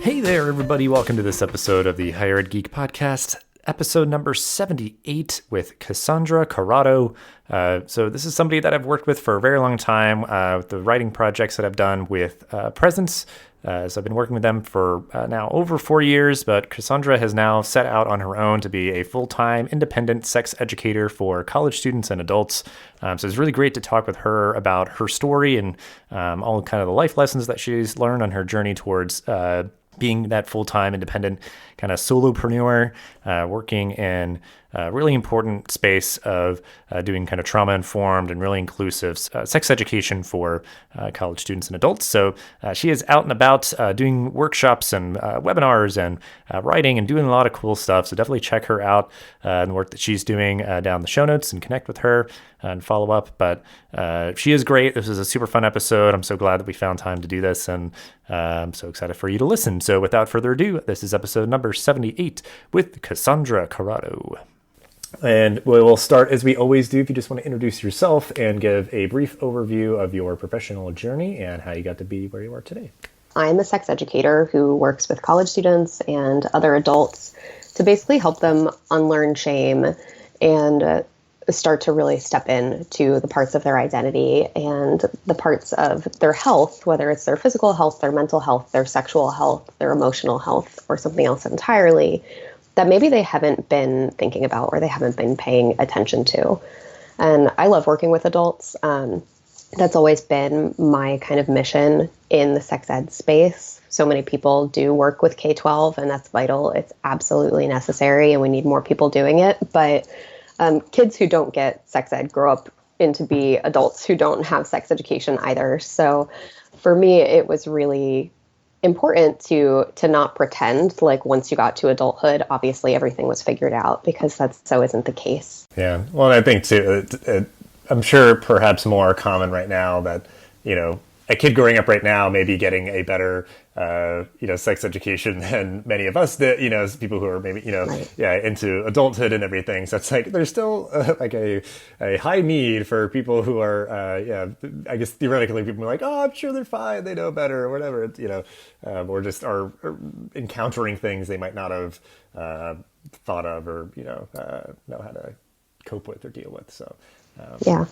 Hey there, everybody. Welcome to this episode of the Higher Ed Geek Podcast, episode number 78 with Cassandra Corrado. So this is somebody that I've worked with for a very long time, with the writing projects that I've done with Presence. So I've been working with them for now over 4 years, but Cassandra has now set out on her own to be a full-time independent sex educator for college students and adults. So it's really great to talk with her about her story and all kind of the life lessons that she's learned on her journey towards being that full-time independent kind of solopreneur, working in a really important space of doing kind of trauma-informed and really inclusive sex education for college students and adults. So she is out and about doing workshops and webinars and writing and doing a lot of cool stuff. So definitely check her out and the work that she's doing down in the show notes and connect with her and follow up. But she is great. This is a super fun episode. I'm so glad that we found time to do this, and I'm so excited for you to listen. So without further ado, this is episode number 78 with Cassandra Corrado. And we will start as we always do. If you just want to introduce yourself and give a brief overview of your professional journey and how you got to be where you are today. I'm a sex educator who works with college students and other adults to basically help them unlearn shame and start to really step into the parts of their identity and the parts of their health, whether it's their physical health, their mental health, their sexual health, their emotional health, or something else entirely, that maybe they haven't been thinking about or they haven't been paying attention to. And I love working with adults. That's always been my kind of mission in the sex ed space. So many people do work with K-12, and that's vital. It's absolutely necessary, and we need more people doing it. But kids who don't get sex ed grow up into be adults who don't have sex education either. So for me, it was really important to not pretend like once you got to adulthood, obviously everything was figured out, because so isn't the case. Yeah. Well, I think too, I'm sure perhaps more common right now that, a kid growing up right now may be getting a better, sex education than many of us did, as people who are maybe, Right. into adulthood and everything. So it's like, there's still like a high need for people who are, I guess theoretically people are like, oh, I'm sure they're fine. They know better or whatever, or just are encountering things they might not have thought of or, know how to cope with or deal with. So, yeah,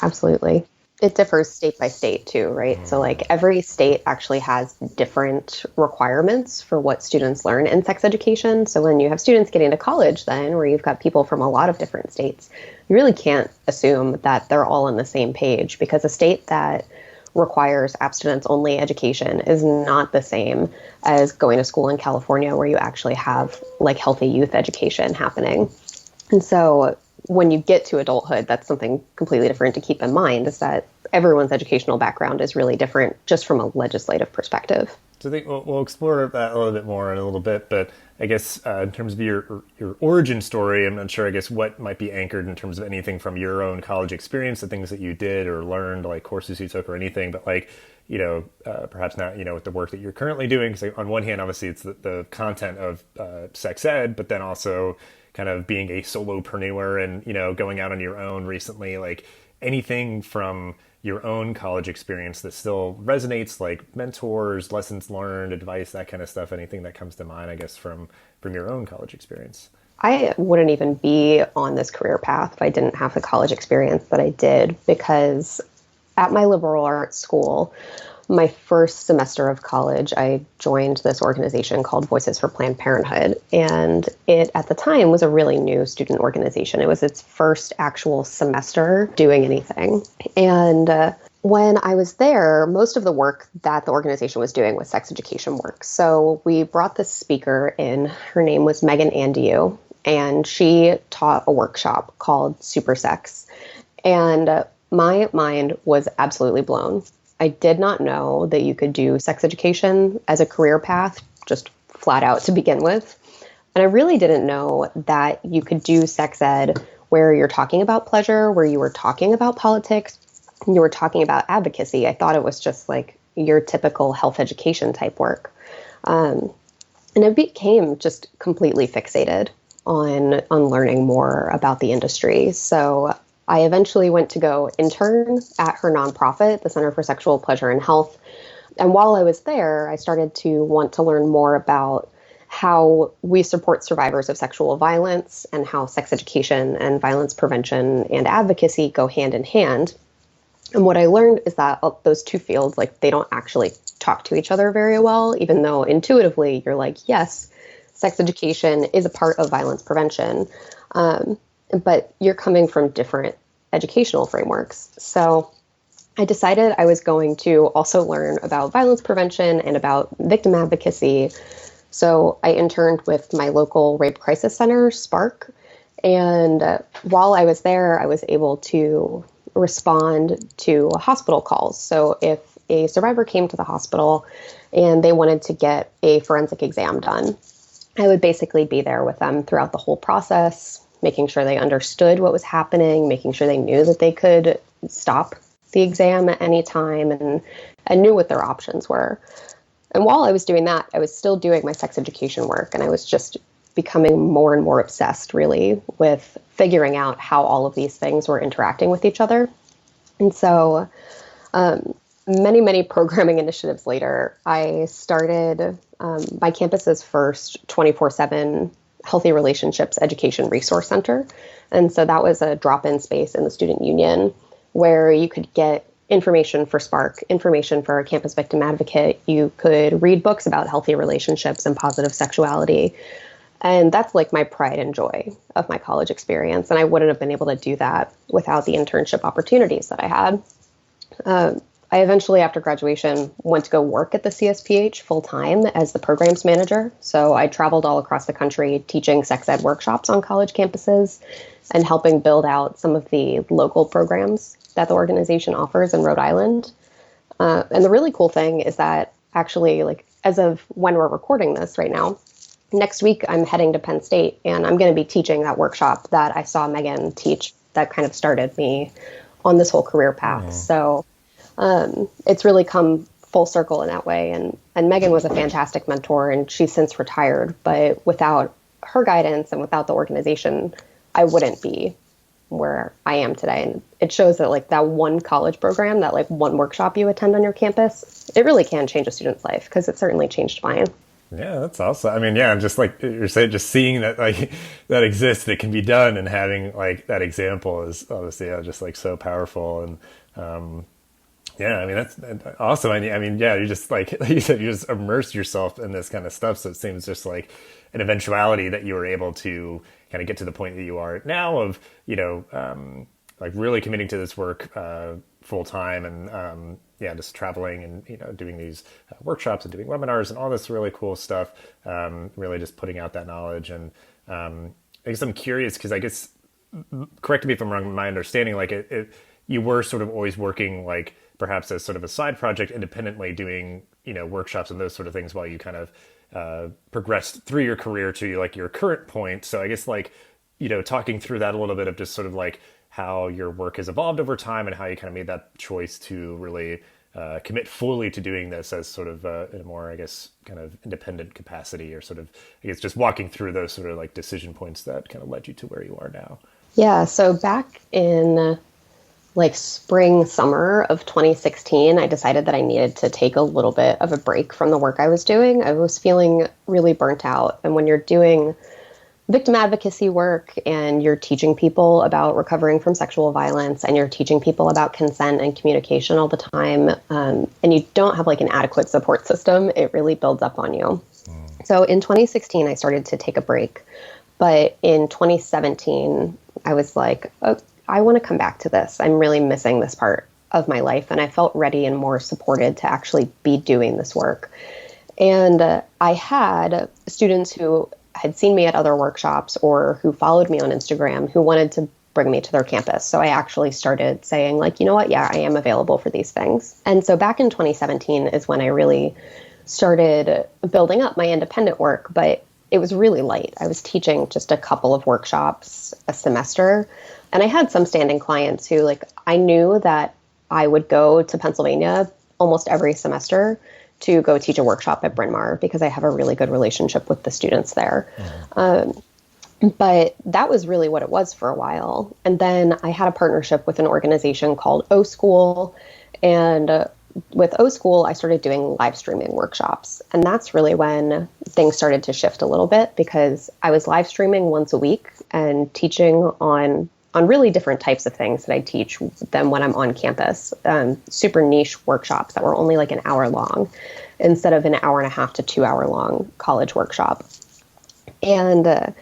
absolutely. It differs state by state too, right? So like every state actually has different requirements for what students learn in sex education. So when you have students getting to college then, where you've got people from a lot of different states, you really can't assume that they're all on the same page, because a state that requires abstinence-only education is not the same as going to school in California, where you actually have like healthy youth education happening. And so when you get to adulthood, that's something completely different to keep in mind, is that everyone's educational background is really different just from a legislative perspective. So I think we'll explore that a little bit more in a little bit, but I guess in terms of your origin story, I'm not sure, I guess, what might be anchored in terms of anything from your own college experience, the things that you did or learned, like courses you took or anything, but like, perhaps not, with the work that you're currently doing. Because on one hand, obviously, it's the content of sex ed, but then also kind of being a solopreneur and, going out on your own recently, like anything from your own college experience that still resonates, like mentors, lessons learned, advice, that kind of stuff, anything that comes to mind, I guess, from your own college experience. I wouldn't even be on this career path if I didn't have the college experience that I did, because at my liberal arts school, my first semester of college, I joined this organization called Voices for Planned Parenthood. And it, at the time, was a really new student organization. It was its first actual semester doing anything. And when I was there, most of the work that the organization was doing was sex education work. So we brought this speaker in. Her name was Megan Andiu, and she taught a workshop called Super Sex. And my mind was absolutely blown. I did not know that you could do sex education as a career path, just flat out to begin with. And I really didn't know that you could do sex ed where you're talking about pleasure, where you were talking about politics, and you were talking about advocacy. I thought it was just like your typical health education type work. And I became just completely fixated on learning more about the industry. So I eventually went to go intern at her nonprofit, the Center for Sexual Pleasure and Health, And while I was there, I started to want to learn more about how we support survivors of sexual violence and how sex education and violence prevention and advocacy go hand in hand. And what I learned is that those two fields, like, they don't actually talk to each other very well, even though intuitively you're like, yes, sex education is a part of violence prevention, but you're coming from different educational frameworks. So I decided I was going to also learn about violence prevention and about victim advocacy. So I interned with my local rape crisis center, Spark. And while I was there, I was able to respond to hospital calls. So if a survivor came to the hospital and they wanted to get a forensic exam done, I would basically be there with them throughout the whole process, making sure they understood what was happening, making sure they knew that they could stop the exam at any time and knew what their options were. And while I was doing that, I was still doing my sex education work, and I was just becoming more and more obsessed, really, with figuring out how all of these things were interacting with each other. And so many, many programming initiatives later, I started my campus's first 24/7 Healthy Relationships Education Resource Center. And so that was a drop-in space in the student union where you could get information for Spark, information for a campus victim advocate. You could read books about healthy relationships and positive sexuality. And that's like my pride and joy of my college experience. And I wouldn't have been able to do that without the internship opportunities that I had. I eventually, after graduation, went to go work at the CSPH full-time as the programs manager. So I traveled all across the country teaching sex ed workshops on college campuses and helping build out some of the local programs that the organization offers in Rhode Island. And the really cool thing is that actually, like, as of when we're recording this right now, next week I'm heading to Penn State and I'm going to be teaching that workshop that I saw Megan teach that kind of started me on this whole career path. Mm-hmm. So it's really come full circle in that way. And Megan was a fantastic mentor, and she's since retired. But without her guidance and without the organization, I wouldn't be where I am today. And it shows that, like, that one college program, that like one workshop you attend on your campus, it really can change a student's life, because it certainly changed mine. Yeah, that's awesome. I mean, yeah, just like you're saying, just seeing that, like, that exists, that can be done, and having like that example is obviously just like so powerful. And yeah, I mean, that's awesome. I mean, yeah, you just, like you said, you just immerse yourself in this kind of stuff. So it seems just like an eventuality that you were able to kind of get to the point that you are now of, like really committing to this work full time, and yeah, just traveling and, doing these workshops and doing webinars and all this really cool stuff. Really just putting out that knowledge. And I guess I'm curious, because I guess, correct me if I'm wrong, my understanding, like you were sort of always working, like, perhaps as sort of a side project independently, doing, workshops and those sort of things while you kind of progressed through your career to like your current point. So I guess, like, talking through that a little bit of just sort of like how your work has evolved over time and how you kind of made that choice to really commit fully to doing this as sort of in a more, I guess, kind of independent capacity, or sort of, I guess, just walking through those sort of like decision points that kind of led you to where you are now. Yeah. So back in like spring, summer of 2016, I decided that I needed to take a little bit of a break from the work I was doing. I was feeling really burnt out. And when you're doing victim advocacy work and you're teaching people about recovering from sexual violence and you're teaching people about consent and communication all the time, and you don't have like an adequate support system, it really builds up on you. So in 2016, I started to take a break. But in 2017, I was like, oh, I want to come back to this. I'm really missing this part of my life. And I felt ready and more supported to actually be doing this work. And I had students who had seen me at other workshops or who followed me on Instagram who wanted to bring me to their campus. So I actually started saying, like, you know what? Yeah, I am available for these things. And so back in 2017 is when I really started building up my independent work, but it was really light. I was teaching just a couple of workshops a semester. And I had some standing clients who, like, I knew that I would go to Pennsylvania almost every semester to go teach a workshop at Bryn Mawr because I have a really good relationship with the students there. But that was really what it was for a while. And then I had a partnership with an organization called O School. And with O School, I started doing live streaming workshops. And that's really when things started to shift a little bit, because I was live streaming once a week and teaching on really different types of things that I teach than when I'm on campus. Super niche workshops that were only like an hour long instead of an hour and a half to 2 hour long college workshop. And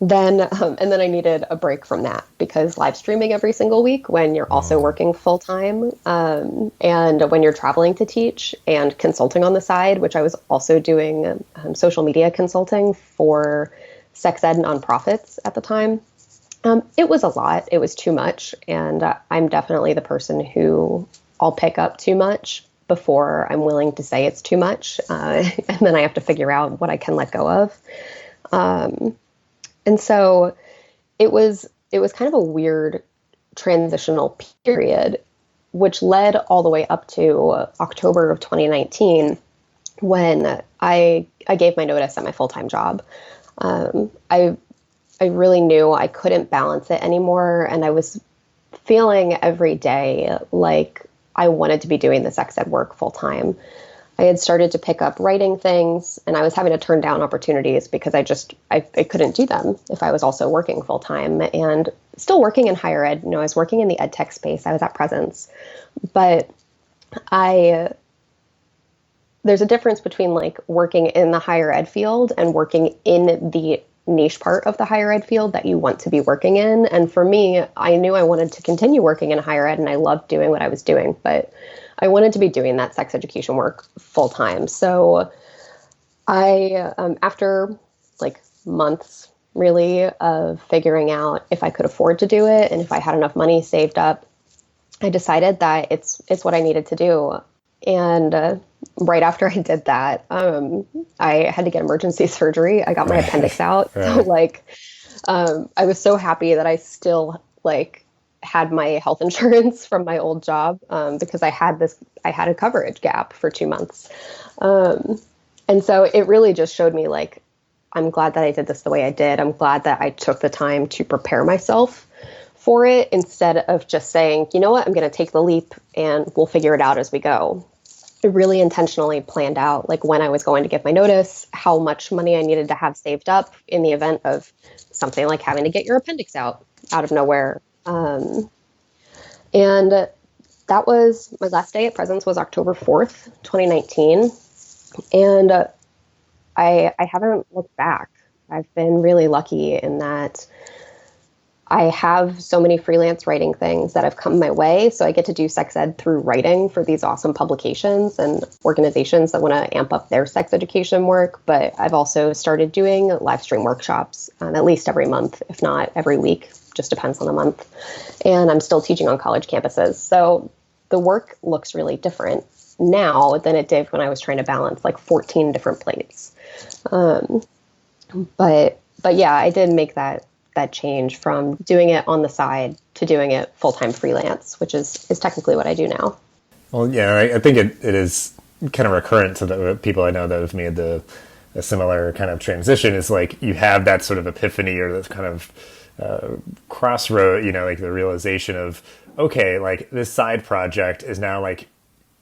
then I needed a break from that, because live streaming every single week when you're also working full time, and when you're traveling to teach and consulting on the side, which I was also doing social media consulting for sex ed nonprofits at the time. It was a lot. It was too much. And I'm definitely the person who I'll pick up too much before I'm willing to say it's too much. And then I have to figure out what I can let go of. And so it was kind of a weird transitional period, which led all the way up to October of 2019, when I gave my notice at my full-time job. I really knew I couldn't balance it anymore, and I was feeling every day like I wanted to be doing the sex ed work full-time. I had started to pick up writing things, and I was having to turn down opportunities because I couldn't do them if I was also working full time and still working in higher ed. I was working in the ed tech space. I was at Presence, but there's a difference between like working in the higher ed field and working in the niche part of the higher ed field that you want to be working in. And for me, I knew I wanted to continue working in higher ed, and I loved doing what I was doing, but I wanted to be doing that sex education work full time. So I, after like months really of figuring out if I could afford to do it and if I had enough money saved up, I decided that it's what I needed to do. And right after I did that, I had to get emergency surgery. I got my appendix out. Right. So like, I was so happy that I still had my health insurance from my old job, because I had a coverage gap for 2 months. And so it really just showed me like, I'm glad that I did this the way I did. I'm glad that I took the time to prepare myself for it instead of just saying, you know what, I'm going to take the leap and we'll figure it out as we go. I really intentionally planned out like when I was going to give my notice, how much money I needed to have saved up in the event of something like having to get your appendix out of nowhere. And that was my last day at Presence was October 4th, 2019. And I haven't looked back. I've been really lucky in that I have so many freelance writing things that have come my way. So I get to do sex ed through writing for these awesome publications and organizations that want to amp up their sex education work. But I've also started doing live stream workshops at least every month, if not every week, just depends on the month. And I'm still teaching on college campuses. So the work looks really different now than it did when I was trying to balance like 14 different plates. But yeah, I did make that change from doing it on the side to doing it full-time freelance, which is technically what I do now. Well, yeah, I think it is kind of recurrent to the people I know that have made a similar kind of transition. Is like you have that sort of epiphany or this kind of crossroad, like the realization of, okay, like this side project is now like,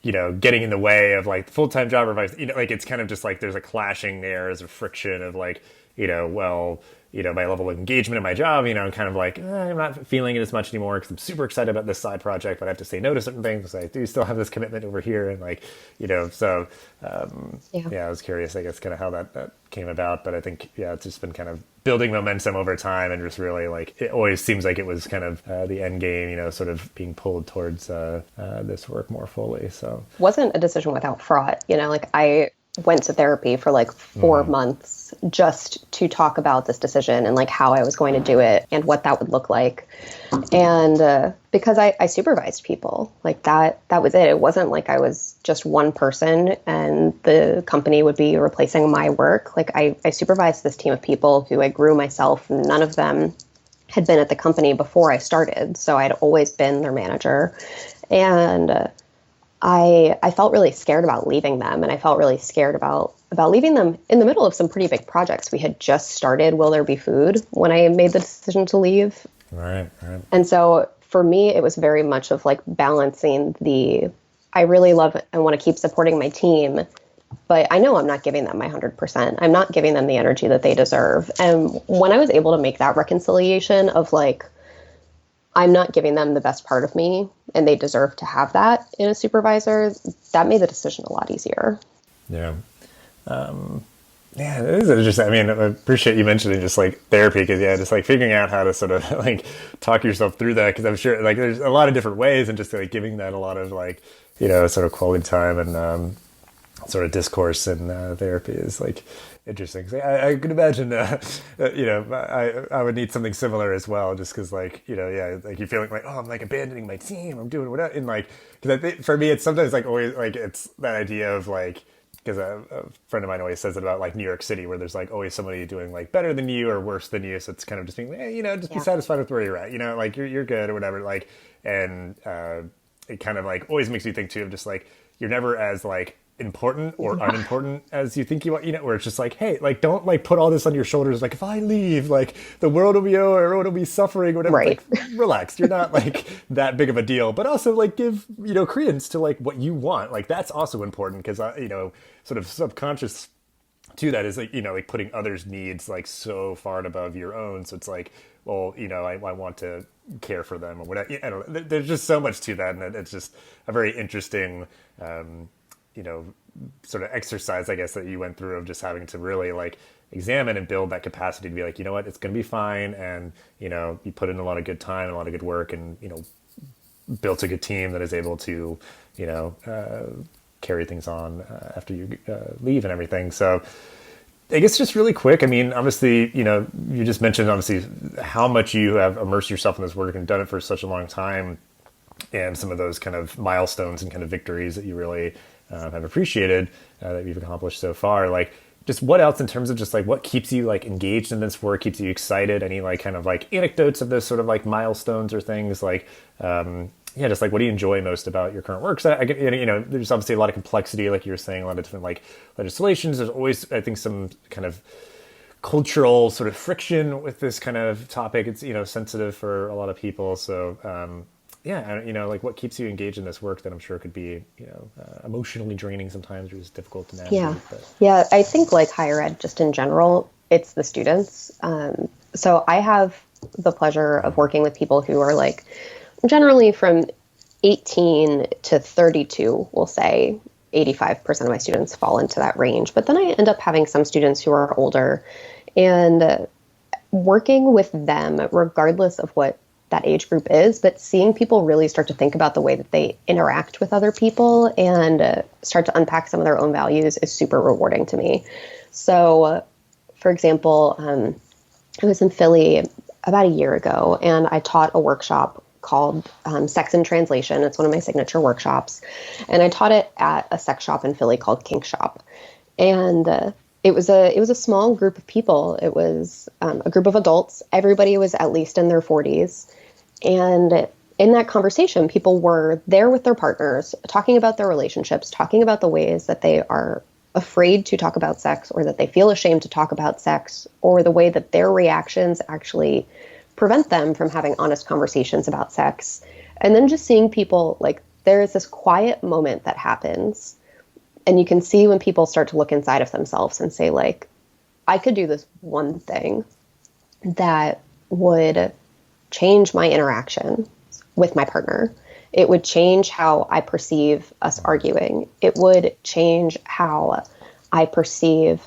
getting in the way of like full-time job or vice, like it's kind of just like there's a clashing there, there's a friction of like, my level of engagement in my job, I'm kind of like, I'm not feeling it as much anymore because I'm super excited about this side project, but I have to say no to certain things because I do still have this commitment over here. And like, so I was curious, I guess, kind of how that came about. But I think, it's just been kind of building momentum over time and just really like, it always seems like it was kind of the end game, sort of being pulled towards this work more fully. So wasn't a decision without fraught, like I went to therapy for like 4 months just to talk about this decision and like how I was going to do it and what that would look like. And because I supervised people, like that was it. It wasn't like I was just one person and the company would be replacing my work. Like I supervised this team of people who I grew myself. None of them had been at the company before I started. So I'd always been their manager. And I felt really scared about leaving them, and I felt really scared about leaving them in the middle of some pretty big projects. We had just started Will There Be Food when I made the decision to leave. Right. And so for me, it was very much of like balancing I really love and want to keep supporting my team, but I know I'm not giving them my 100%. I'm not giving them the energy that they deserve. And when I was able to make that reconciliation of like, I'm not giving them the best part of me and they deserve to have that in a supervisor, that made the decision a lot easier. Yeah. Yeah, it is interesting. I mean, I appreciate you mentioning just like therapy because just like figuring out how to sort of like talk yourself through that because I'm sure like there's a lot of different ways and just like giving that a lot of like, sort of quality time and sort of discourse in therapy is like interesting. So I could imagine, I would need something similar as well, just because like, like you're feeling like, oh, I'm like abandoning my team. I'm doing whatever. And like, because I think for me, it's sometimes like always like it's that idea of like, because a friend of mine always says it about like New York City, where there's like always somebody doing like better than you or worse than you. So it's kind of just being, just be satisfied with where you're at, like you're good or whatever. Like, and it kind of like always makes me think too of just like, you're never as like important or unimportant as you think you are, where it's just like, hey, like don't like put all this on your shoulders. Like if I leave, like the world will be over, everyone will be suffering, whatever. Right. Like, relax. You're not like that big of a deal, but also like give, credence to like what you want. Like that's also important because, sort of subconscious to that is like, like putting others' needs like so far and above your own. So it's like, well, I want to care for them or whatever. I don't know. There's just so much to that. And it's just a very interesting, sort of exercise, I guess, that you went through of just having to really like examine and build that capacity to be like, you know what, it's going to be fine. And, you put in a lot of good time and a lot of good work and, built a good team that is able to, carry things on after you leave and everything. So I guess just really quick, I mean, obviously, you just mentioned obviously how much you have immersed yourself in this work and done it for such a long time and some of those kind of milestones and kind of victories that you really have appreciated that you've accomplished so far. Like just what else in terms of just like what keeps you like engaged in this work, keeps you excited? Any like kind of like anecdotes of those sort of like milestones or things like, just like what do you enjoy most about your current work? So I get, there's obviously a lot of complexity, like you were saying, a lot of different like legislations. There's always, I think, some kind of cultural sort of friction with this kind of topic. It's, sensitive for a lot of people. So, like what keeps you engaged in this work that I'm sure could be, emotionally draining sometimes or just difficult to navigate. Yeah. But. Yeah. I think like higher ed, just in general, it's the students. So I have the pleasure of working with people who are like generally from 18 to 32, we'll say 85% of my students fall into that range. But then I end up having some students who are older and working with them, regardless of what that age group is, but seeing people really start to think about the way that they interact with other people and start to unpack some of their own values is super rewarding to me. So, for example, I was in Philly about a year ago and I taught a workshop called Sex in Translation. It's one of my signature workshops. And I taught it at a sex shop in Philly called Kink Shop. And it was a small group of people. It was a group of adults. Everybody was at least in their 40s. And in that conversation, people were there with their partners, talking about their relationships, talking about the ways that they are afraid to talk about sex or that they feel ashamed to talk about sex or the way that their reactions actually prevent them from having honest conversations about sex. And then just seeing people, like, there is this quiet moment that happens. And you can see when people start to look inside of themselves and say, like, I could do this one thing that would change my interaction with my partner. It would change how I perceive us arguing. It would change how I perceive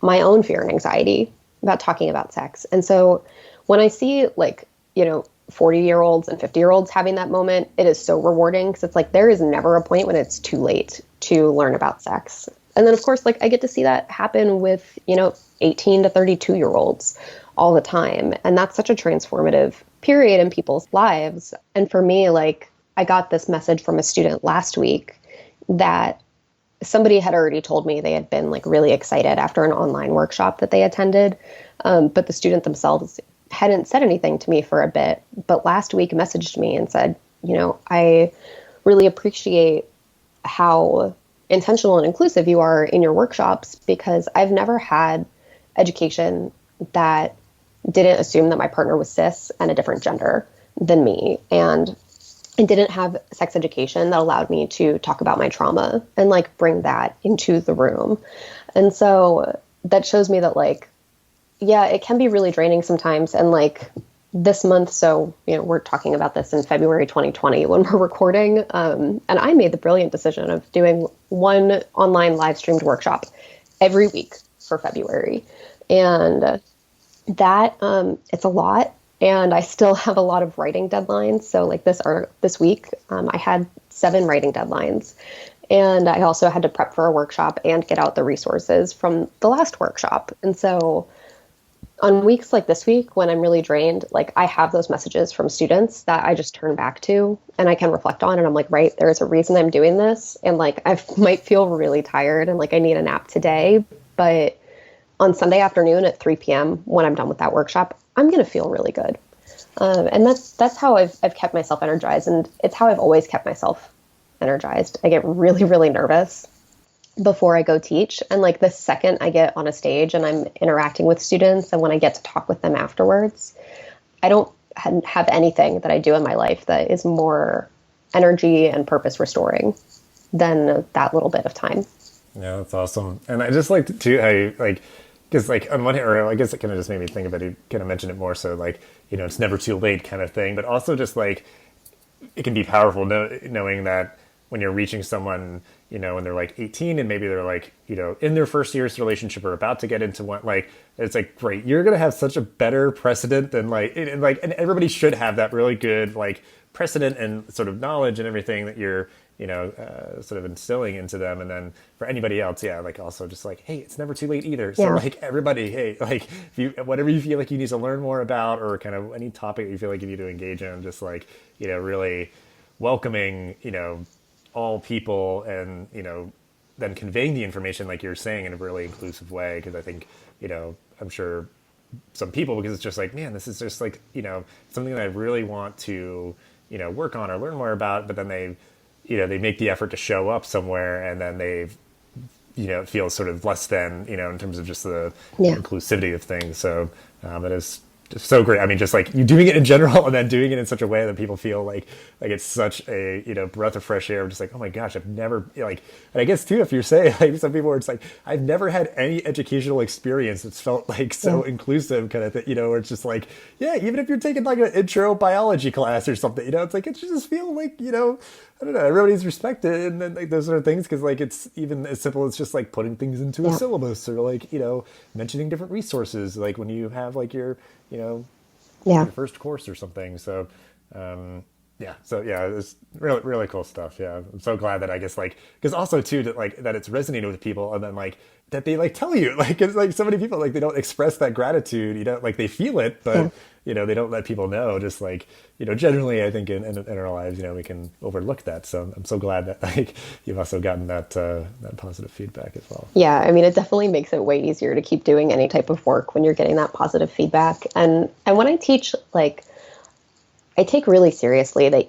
my own fear and anxiety about talking about sex. And so when I see 40-year-olds and 50-year-olds having that moment, it is so rewarding because it's like there is never a point when it's too late to learn about sex. And then, of course, like I get to see that happen with, 18 to 32-year-olds all the time. And that's such a transformative period in people's lives. And for me, like I got this message from a student last week that somebody had already told me they had been like really excited after an online workshop that they attended. But the student themselves hadn't said anything to me for a bit, but last week messaged me and said, I really appreciate how intentional and inclusive you are in your workshops because I've never had education that didn't assume that my partner was cis and a different gender than me. And and didn't have sex education that allowed me to talk about my trauma and like bring that into the room. And so that shows me that like, yeah, it can be really draining sometimes. And like this month, so, we're talking about this in February 2020 when we're recording. And I made the brilliant decision of doing one online live streamed workshop every week for February. And that, it's a lot. And I still have a lot of writing deadlines. So like this week, I had 7 writing deadlines. And I also had to prep for a workshop and get out the resources from the last workshop. And so on weeks like this week, when I'm really drained, like I have those messages from students that I just turn back to and I can reflect on. And I'm like, right, there is a reason I'm doing this. And like, I might feel really tired and like I need a nap today. But on Sunday afternoon at 3 p.m., when I'm done with that workshop, I'm going to feel really good. And that's how I've kept myself energized. And it's how I've always kept myself energized. I get really, really nervous before I go teach. And like the second I get on a stage and I'm interacting with students and when I get to talk with them afterwards, I don't have anything that I do in my life that is more energy and purpose restoring than that little bit of time. Yeah, that's awesome. And I just like to, how like, because like on one hand, or I guess it kind of just made me think about it, kind of mention it more so like, it's never too late kind of thing, but also just like, it can be powerful knowing that when you're reaching someone, when they're like 18 and maybe they're like, in their first year's relationship or about to get into one, like, it's like, great, you're going to have such a better precedent than and everybody should have that really good, like precedent and sort of knowledge and everything that you're, sort of instilling into them. And then for anybody else, yeah, like also just like, hey, it's never too late either. So like everybody, hey, like whatever you feel like you need to learn more about or kind of any topic you feel like you need to engage in, just like, really welcoming, all people and, then conveying the information like you're saying in a really inclusive way. Because I think, I'm sure some people, because it's just like, man, this is just like, something that I really want to, work on or learn more about, but then they make the effort to show up somewhere and then they've, it feels sort of less than, in terms of just the inclusivity of things. So it is just so great. I mean, just like you doing it in general and then doing it in such a way that people feel like it's such a, breath of fresh air. Just like, oh my gosh, I've never like, and I guess too, if you're saying like some people are just like, I've never had any educational experience that's felt like so inclusive kind of thing, where it's just like, yeah, even if you're taking like an intro biology class or something, it's like, it should just feel like, I don't know, everybody's respected and then like those sort of things. Cause like, it's even as simple as just like putting things into a syllabus or like, mentioning different resources. Like when you have like your your first course or something. So, it's really, really cool stuff. Yeah. I'm so glad that I guess like, cause also too, that it's resonating with people and then like, that they like tell you, like, it's like so many people, like they don't express that gratitude, like they feel it, but they don't let people know. Just like, generally I think in our lives, we can overlook that. So I'm so glad that like you've also gotten that positive feedback as well. Yeah. I mean, it definitely makes it way easier to keep doing any type of work when you're getting that positive feedback. And when I teach, like, I take really seriously that,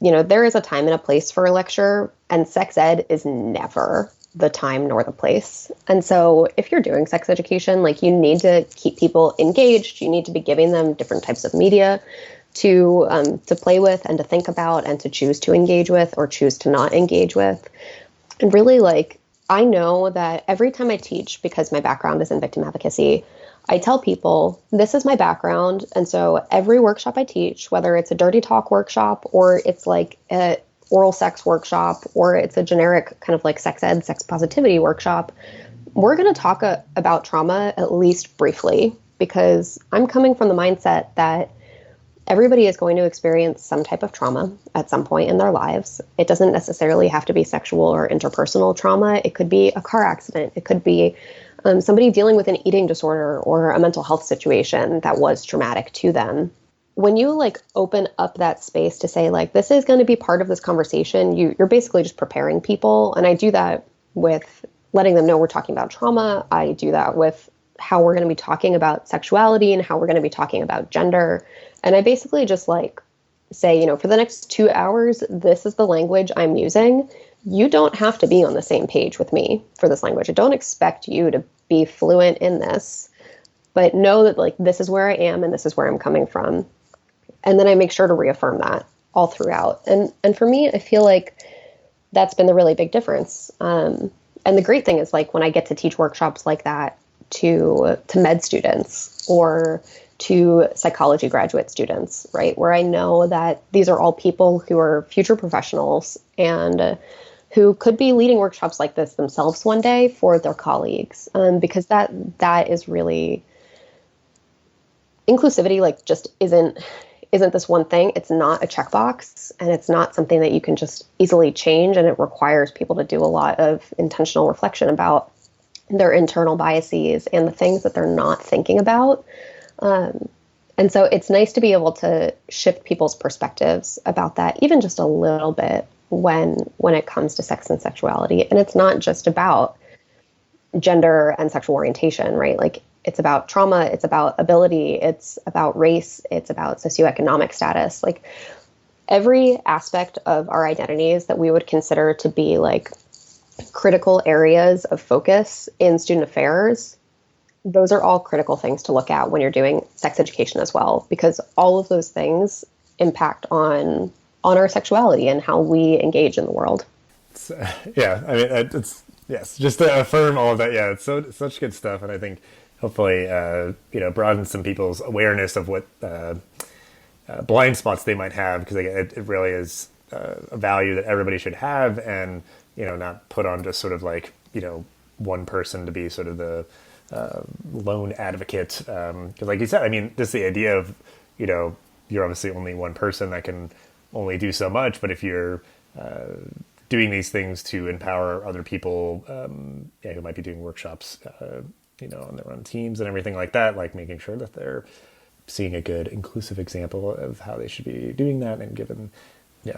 there is a time and a place for a lecture, and sex ed is never the time nor the place. And so if you're doing sex education, like you need to keep people engaged. You need to be giving them different types of media to play with and to think about and to choose to engage with or choose to not engage with. And really, like, I know that every time I teach, because my background is in victim advocacy, I tell people this is my background. And so every workshop I teach, whether it's a dirty talk workshop or it's like a oral sex workshop, or it's a generic kind of like sex ed, sex positivity workshop, we're going to talk about trauma at least briefly, because I'm coming from the mindset that everybody is going to experience some type of trauma at some point in their lives. It doesn't necessarily have to be sexual or interpersonal trauma. It could be a car accident. It could be somebody dealing with an eating disorder or a mental health situation that was traumatic to them. When you like open up that space to say like, this is going to be part of this conversation, you're basically just preparing people. And I do that with letting them know we're talking about trauma. I do that with how we're going to be talking about sexuality and how we're going to be talking about gender. And I basically just like say, for the next 2 hours, this is the language I'm using. You don't have to be on the same page with me for this language. I don't expect you to be fluent in this, but know that like, this is where I am and this is where I'm coming from. And then I make sure to reaffirm that all throughout. And for me, I feel like that's been the really big difference. And the great thing is like when I get to teach workshops like that to med students or to psychology graduate students, right? Where I know that these are all people who are future professionals and who could be leading workshops like this themselves one day for their colleagues. Because that is really inclusivity, like just isn't this one thing. It's not a checkbox, and it's not something that you can just easily change. And it requires people to do a lot of intentional reflection about their internal biases and the things that they're not thinking about. And so it's nice to be able to shift people's perspectives about that, even just a little bit when it comes to sex and sexuality. And it's not just about gender and sexual orientation, right? Like it's about trauma, it's about ability, it's about race, it's about socioeconomic status. Like every aspect of our identities that we would consider to be like critical areas of focus in student affairs, those are all critical things to look at when you're doing sex education as well, because all of those things impact on our sexuality and how we engage in the world. Yeah, I mean, it's yes, just to affirm all of that. Yeah, it's such good stuff, and I think hopefully broaden some people's awareness of what blind spots they might have, because it really is a value that everybody should have, and not put on just sort of like one person to be sort of the lone advocate. Because like you said, I mean, just the idea of you're obviously only one person that can only do so much, but if you're doing these things to empower other people who might be doing workshops on their own teams and everything like that, like making sure that they're seeing a good inclusive example of how they should be doing that and given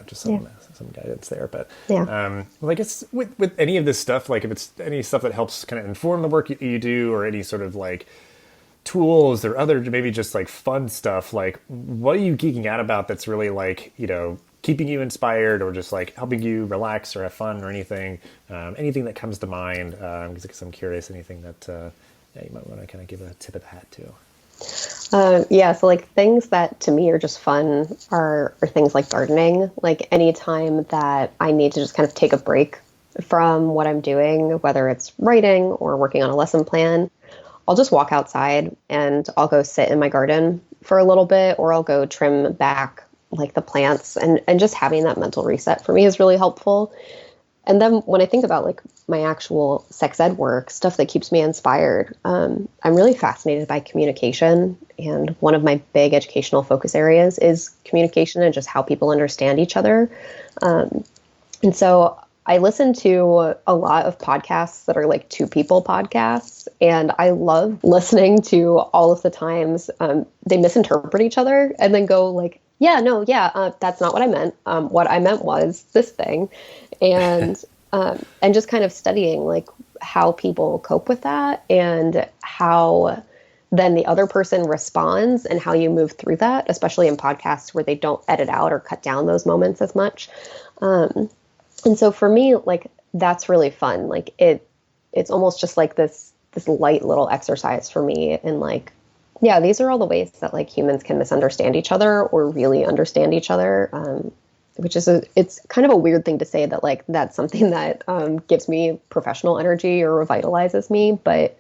just some guidance there. But well, I guess with any of this stuff, like if it's any stuff that helps kind of inform the work you do, or any sort of like tools or other maybe just like fun stuff, like what are you geeking out about that's really like keeping you inspired, or just like helping you relax or have fun, or anything that comes to mind? Because I'm curious, anything that you might want to kind of give a tip of the hat to. So like things that to me are just fun are things like gardening. Like anytime that I need to just kind of take a break from what I'm doing, whether it's writing or working on a lesson plan, I'll just walk outside and I'll go sit in my garden for a little bit, or I'll go trim back like the plants, and just having that mental reset for me is really helpful. And then when I think about like my actual sex ed work, stuff that keeps me inspired, I'm really fascinated by communication. And one of my big educational focus areas is communication and just how people understand each other. And so I listen to a lot of podcasts that are like two people podcasts, and I love listening to all of the times they misinterpret each other and then go like, that's not what I meant. What I meant was this thing. And just kind of studying like how people cope with that, and how then the other person responds, and how you move through that, especially in podcasts where they don't edit out or cut down those moments as much. And so for me, like that's really fun. Like it's almost just like this light little exercise for me, and like, these are all the ways that like humans can misunderstand each other or really understand each other. Which is it's kind of a weird thing to say, that like that's something that gives me professional energy or revitalizes me, but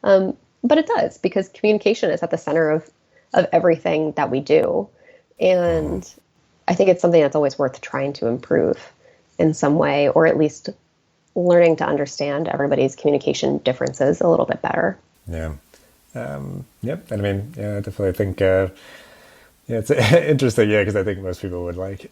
it does, because communication is at the center of everything that we do, and I think it's something that's always worth trying to improve in some way, or at least learning to understand everybody's communication differences a little bit better. Yeah. Yep. And I mean, I definitely think it's interesting. Yeah, because I think most people would like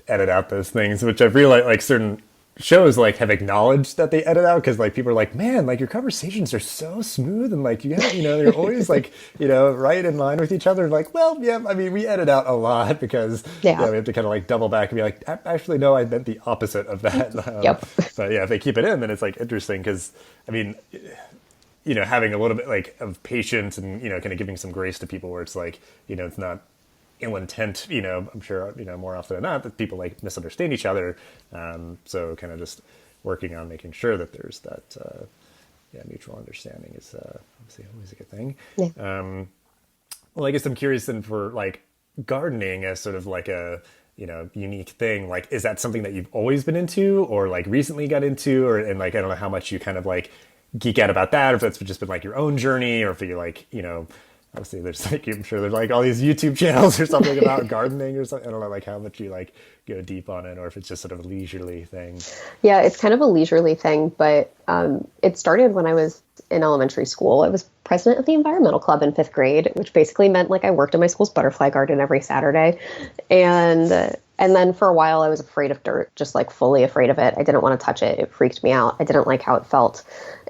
edit out those things, which I've realized like certain shows like have acknowledged that they edit out, because like people are like, man, like your conversations are so smooth, and like you have, you're always like right in line with each other. And like, well, yeah, I mean, we edit out a lot because we have to kind of like double back and be like, actually, no, I meant the opposite of that. Yep. But yeah, if they keep it in, then it's like interesting, because I mean, having a little bit like of patience and kind of giving some grace to people, where it's like it's not ill intent, I'm sure, more often than not that people like misunderstand each other. So kind of just working on making sure that there's that, mutual understanding is obviously always a good thing. Yeah. Well, I guess I'm curious then for like gardening as sort of like a, unique thing. Like, is that something that you've always been into or like recently got into, and like, I don't know how much you kind of like geek out about that, or if that's just been like your own journey, or if you're like, obviously there's like, I'm sure there's like all these YouTube channels or something about gardening or something. I don't know like how much you like go deep on it, or if it's just sort of a leisurely thing. Yeah, it's kind of a leisurely thing, but it started when I was in elementary school. I was president of the environmental club in 5th grade, which basically meant like I worked in my school's butterfly garden every Saturday. And then for a while I was afraid of dirt, just like fully afraid of it. I didn't want to touch it. It freaked me out. I didn't like how it felt.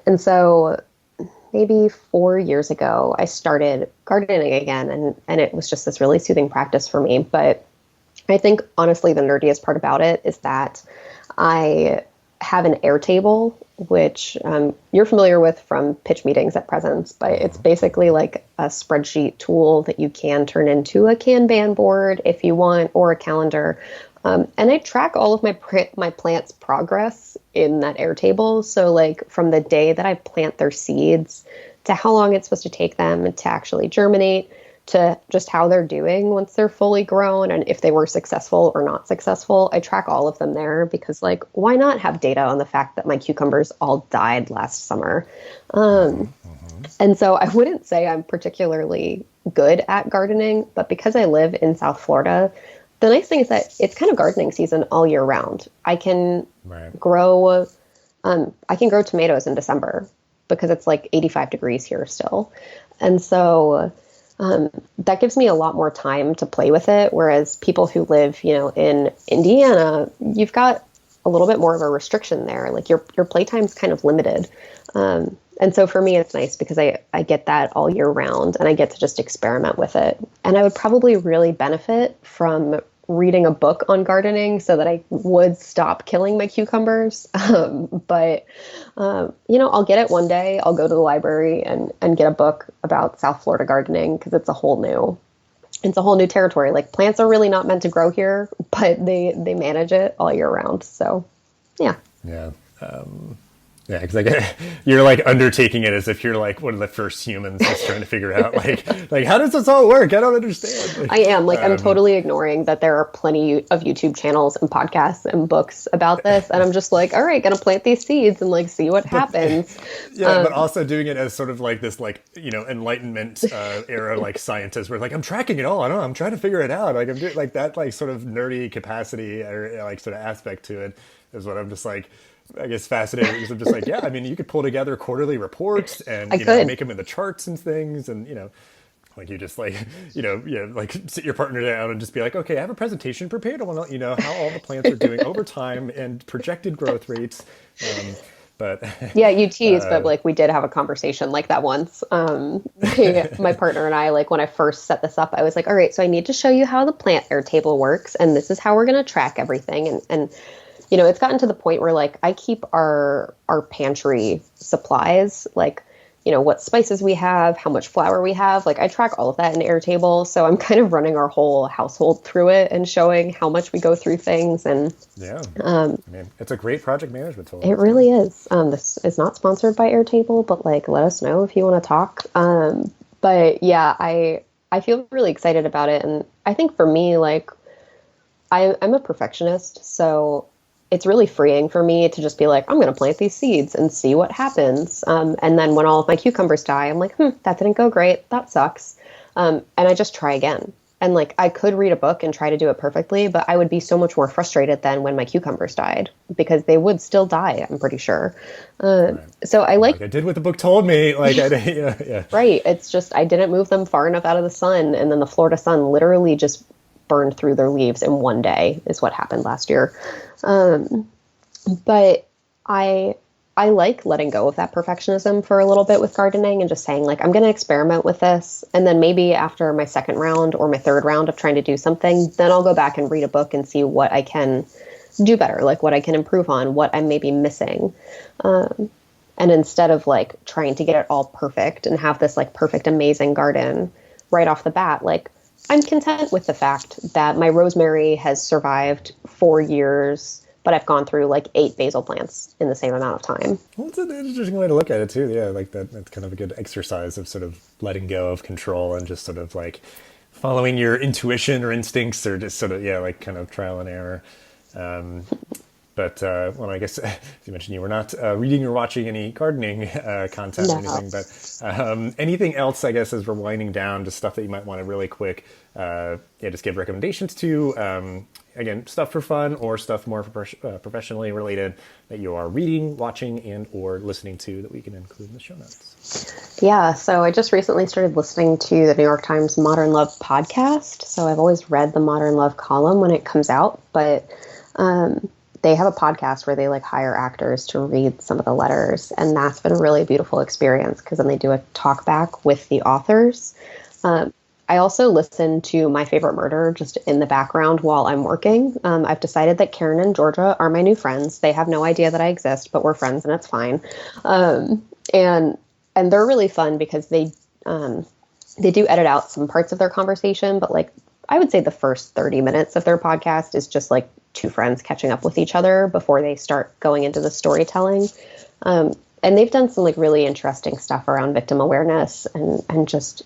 And so maybe 4 years ago, I started gardening again, and it was just this really soothing practice for me. But I think, honestly, the nerdiest part about it is that I have an Airtable, which you're familiar with from pitch meetings at Presence, but it's basically like a spreadsheet tool that you can turn into a Kanban board if you want, or a calendar. And I track all of my plants' progress in that Airtable. So like from the day that I plant their seeds to how long it's supposed to take them to actually germinate, to just how they're doing once they're fully grown, and if they were successful or not successful. I track all of them there because like, why not have data on the fact that my cucumbers all died last summer? And so I wouldn't say I'm particularly good at gardening, but because I live in South Florida, the nice thing is that it's kind of gardening season all year round. I can grow tomatoes in December because it's like 85 degrees here still. And so that gives me a lot more time to play with it. Whereas people who live, in Indiana, you've got a little bit more of a restriction there. Like your playtime's kind of limited. And so for me, it's nice because I get that all year round and I get to just experiment with it. And I would probably really benefit from reading a book on gardening so that I would stop killing my cucumbers. But I'll get it one day. I'll go to the library and get a book about South Florida gardening because it's a whole new territory. Like plants are really not meant to grow here, but they manage it all year round. So, yeah. Yeah. Yeah, because like you're like undertaking it as if you're like one of the first humans just trying to figure out like how does this all work? I don't understand. I am I'm totally ignoring that there are plenty of YouTube channels and podcasts and books about this, and I'm just like, all right, gonna plant these seeds and like see what happens. But also doing it as sort of like this Enlightenment era like scientist, where like I'm tracking it all. I don't know. I'm trying to figure it out. Like I'm doing like that like sort of nerdy capacity or like sort of aspect to it is what I'm just like. I guess fascinating because I'm just like, yeah, I mean, you could pull together quarterly reports and make them in the charts and things, and like you just like like sit your partner down and just be like, okay, I have a presentation prepared. I want to let you know how all the plants are doing over time and projected growth rates. But yeah, you tease, but like we did have a conversation like that once. My partner and I, like when I first set this up, I was like, all right, so I need to show you how the plant Airtable works, and this is how we're going to track everything, and it's gotten to the point where like I keep our pantry supplies, like, what spices we have, how much flour we have. Like I track all of that in Airtable. So I'm kind of running our whole household through it and showing how much we go through things. And I mean, it's a great project management tool. It really is. This is not sponsored by Airtable, but like, let us know if you want to talk. But yeah, I feel really excited about it. And I think for me, like I'm a perfectionist, so it's really freeing for me to just be like, I'm going to plant these seeds and see what happens. And then when all of my cucumbers die, I'm like, that didn't go great. That sucks. And I just try again. And like, I could read a book and try to do it perfectly, but I would be so much more frustrated than when my cucumbers died because they would still die, I'm pretty sure. So I like I did what the book told me. Like, yeah. Right. It's just, I didn't move them far enough out of the sun. And then the Florida sun literally just burned through their leaves in one day is what happened last year. But I like letting go of that perfectionism for a little bit with gardening and just saying like, I'm going to experiment with this. And then maybe after my second round or my third round of trying to do something, then I'll go back and read a book and see what I can do better, like what I can improve on, what I'm maybe missing. And instead of like trying to get it all perfect and have this like perfect, amazing garden right off the bat, like I'm content with the fact that my rosemary has survived 4 years, but I've gone through like 8 basil plants in the same amount of time. Well, it's an interesting way to look at it too. Yeah, like that's kind of a good exercise of sort of letting go of control and just sort of like following your intuition or instincts, or just sort of, yeah, like kind of trial and error. But well, I guess as you mentioned, you were not reading or watching any gardening content or No. anything. But anything else, I guess, as we're winding down, just stuff that you might want to really quick, just give recommendations to. Again, stuff for fun or stuff more professionally related that you are reading, watching, and or listening to that we can include in the show notes. Yeah, so I just recently started listening to the New York Times Modern Love podcast. So I've always read the Modern Love column when it comes out, but they have a podcast where they like hire actors to read some of the letters, and that's been a really beautiful experience because then they do a talk back with the authors. I also listen to My Favorite Murder just in the background while I'm working. I've decided that Karen and Georgia are my new friends. They have no idea that I exist, but we're friends and it's fine. And they're really fun because they do edit out some parts of their conversation, but like I would say the first 30 minutes of their podcast is just like two friends catching up with each other before they start going into the storytelling. And they've done some like really interesting stuff around victim awareness and just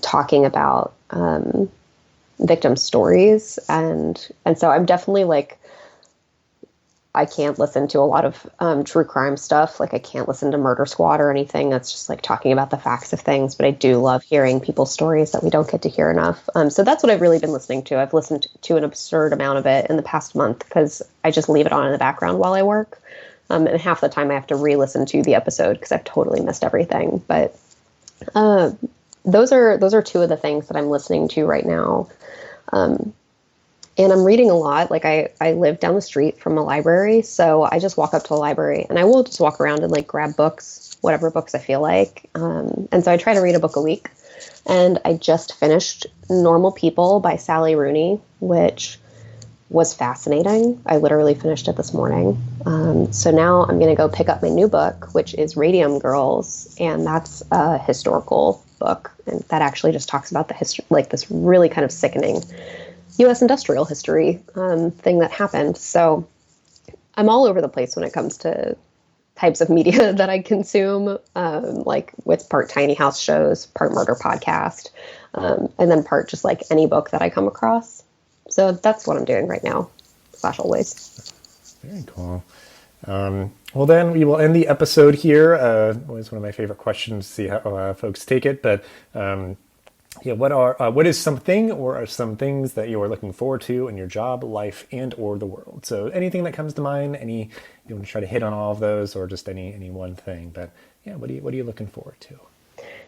talking about victim stories. And so I'm definitely like, I can't listen to a lot of true crime stuff. Like I can't listen to Murder Squad or anything that's just like talking about the facts of things, but I do love hearing people's stories that we don't get to hear enough. So that's what I've really been listening to. I've listened to an absurd amount of it in the past month because I just leave it on in the background while I work. And half the time I have to re-listen to the episode because I've totally missed everything. But those are two of the things that I'm listening to right now. And I'm reading a lot. Like I live down the street from a library, so I just walk up to the library and I will just walk around and like grab books, whatever books I feel like. And so I try to read a book a week. And I just finished Normal People by Sally Rooney, which was fascinating. I literally finished it this morning. So now I'm going to go pick up my new book, which is Radium Girls, and that's a historical book, and that actually just talks about the history, like this really kind of sickening U.S. industrial history thing that happened. So I'm all over the place when it comes to types of media that I consume, like with part tiny house shows, part murder podcast, and then part just like any book that I come across. So that's what I'm doing right now, / always. Very cool. Well, then we will end the episode here. Always one of my favorite questions to see how folks take it. But what is something or are some things that you are looking forward to in your job, life, and or the world? So anything that comes to mind, you want to try to hit on all of those, or just any one thing. But yeah, what are you looking forward to?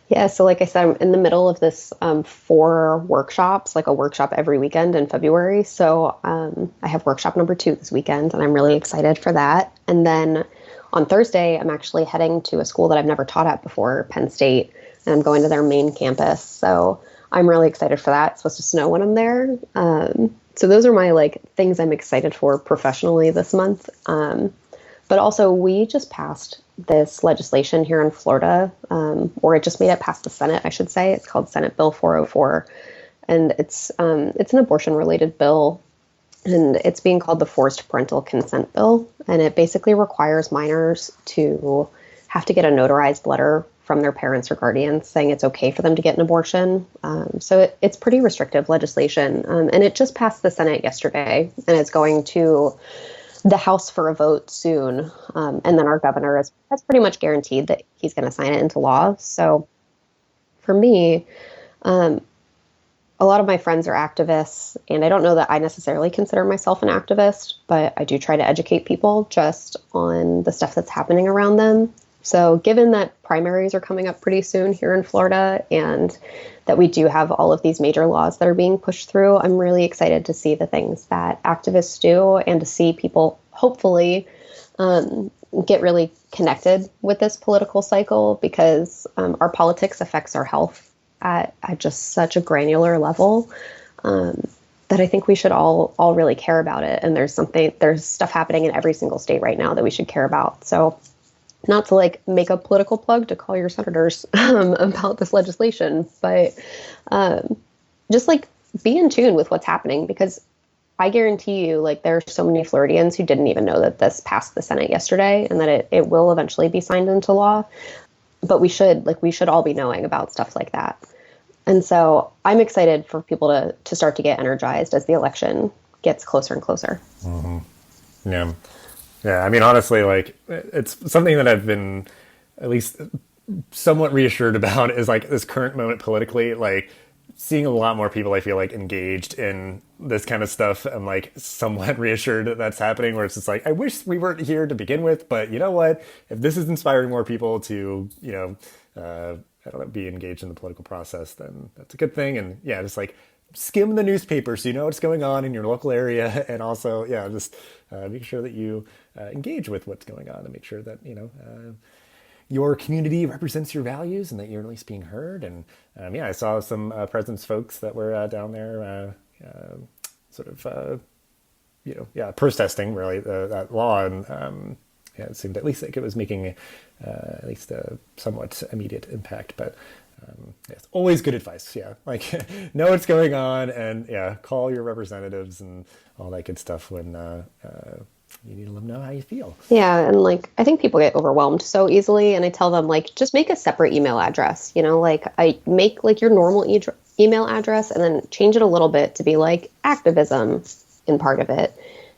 Yeah, so like I said, I'm in the middle of this 4 workshops, like a workshop every weekend in February. So I have workshop number 2 this weekend, and I'm really excited for that. And then on Thursday, I'm actually heading to a school that I've never taught at before, Penn State, and I'm going to their main campus. So I'm really excited for that. It's supposed to snow when I'm there. So those are my like things I'm excited for professionally this month. But also we just passed this legislation here in Florida, or it just made it past the Senate, I should say. It's called Senate Bill 404. And it's an abortion-related bill, and it's being called the Forced Parental Consent Bill. And it basically requires minors to have to get a notarized letter from their parents or guardians saying it's okay for them to get an abortion. So it's pretty restrictive legislation. And it just passed the Senate yesterday, and it's going to the House for a vote soon. And then our governor has pretty much guaranteed that he's going to sign it into law. So for me, a lot of my friends are activists, and I don't know that I necessarily consider myself an activist, but I do try to educate people just on the stuff that's happening around them. So given that primaries are coming up pretty soon here in Florida, and that we do have all of these major laws that are being pushed through, I'm really excited to see the things that activists do and to see people hopefully get really connected with this political cycle, because our politics affects our health at just such a granular level that I think we should all really care about it. And there's stuff happening in every single state right now that we should care about. So not to like make a political plug to call your senators about this legislation, but just like be in tune with what's happening, because I guarantee you, like, there are so many Floridians who didn't even know that this passed the Senate yesterday and that it will eventually be signed into law. But we should all be knowing about stuff like that. And so I'm excited for people to start to get energized as the election gets closer and closer. Mm-hmm. Yeah. Yeah. I mean, honestly, like it's something that I've been at least somewhat reassured about is like this current moment politically, like seeing a lot more people, I feel like, engaged in this kind of stuff. I'm like somewhat reassured that that's happening, where it's just like, I wish we weren't here to begin with, but you know what? If this is inspiring more people to, I don't know, be engaged in the political process, then that's a good thing. And yeah, just like skim the newspaper so you know what's going on in your local area. And also, yeah, just make sure that you engage with what's going on and make sure that, your community represents your values and that you're at least being heard. And I saw some President's folks that were down there protesting really that law. And it seemed at least like it was making at least a somewhat immediate impact. But it's always good advice. Yeah, like know what's going on and call your representatives and all that good stuff when you need to let them know how you feel. Yeah. And like, I think people get overwhelmed so easily. And I tell them, like, just make a separate email address, like I make like your normal email address and then change it a little bit to be like activism in part of it.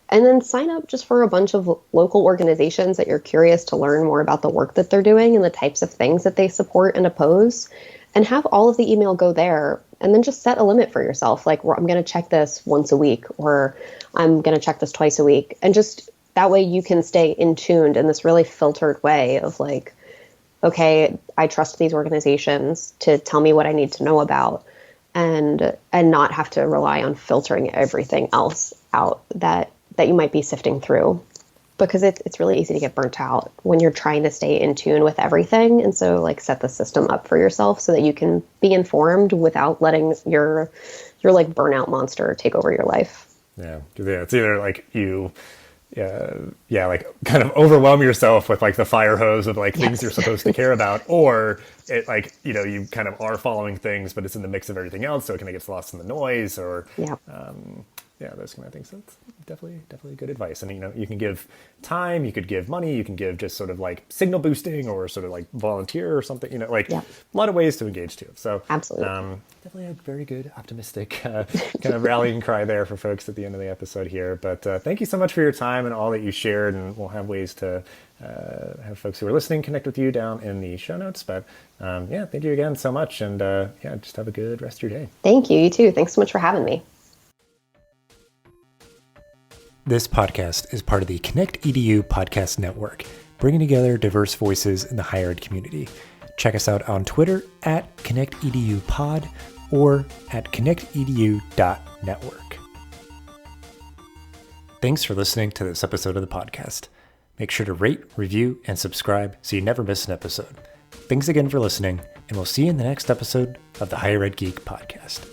And then sign up just for a bunch of local organizations that you're curious to learn more about the work that they're doing and the types of things that they support and oppose, and have all of the email go there. And then just set a limit for yourself. Like, I'm going to check this once a week, or I'm going to check this twice a week. And just that way you can stay in tuned in this really filtered way of like, okay, I trust these organizations to tell me what I need to know about, and not have to rely on filtering everything else out that you might be sifting through, because it's really easy to get burnt out when you're trying to stay in tune with everything. And so like set the system up for yourself so that you can be informed without letting your like burnout monster take over your life. Yeah. It's either like you, like kind of overwhelm yourself with like the fire hose of like things you're supposed to care about, or it like, you kind of are following things, but it's in the mix of everything else. So it kind of gets lost in the noise or, those kind of things. So it's definitely good advice. And, you can give time, you could give money, you can give just sort of like signal boosting or sort of like volunteer or something, a lot of ways to engage too. So absolutely. Definitely a very good, optimistic kind of rallying cry there for folks at the end of the episode here. But thank you so much for your time and all that you shared. And we'll have ways to have folks who are listening connect with you down in the show notes. But thank you again so much. And just have a good rest of your day. Thank you. You too. Thanks so much for having me. This podcast is part of the ConnectEDU Podcast Network, bringing together diverse voices in the higher ed community. Check us out on Twitter at ConnectEDUPod or at connectedu.network. Thanks for listening to this episode of the podcast. Make sure to rate, review, and subscribe so you never miss an episode. Thanks again for listening, and we'll see you in the next episode of the Higher Ed Geek Podcast.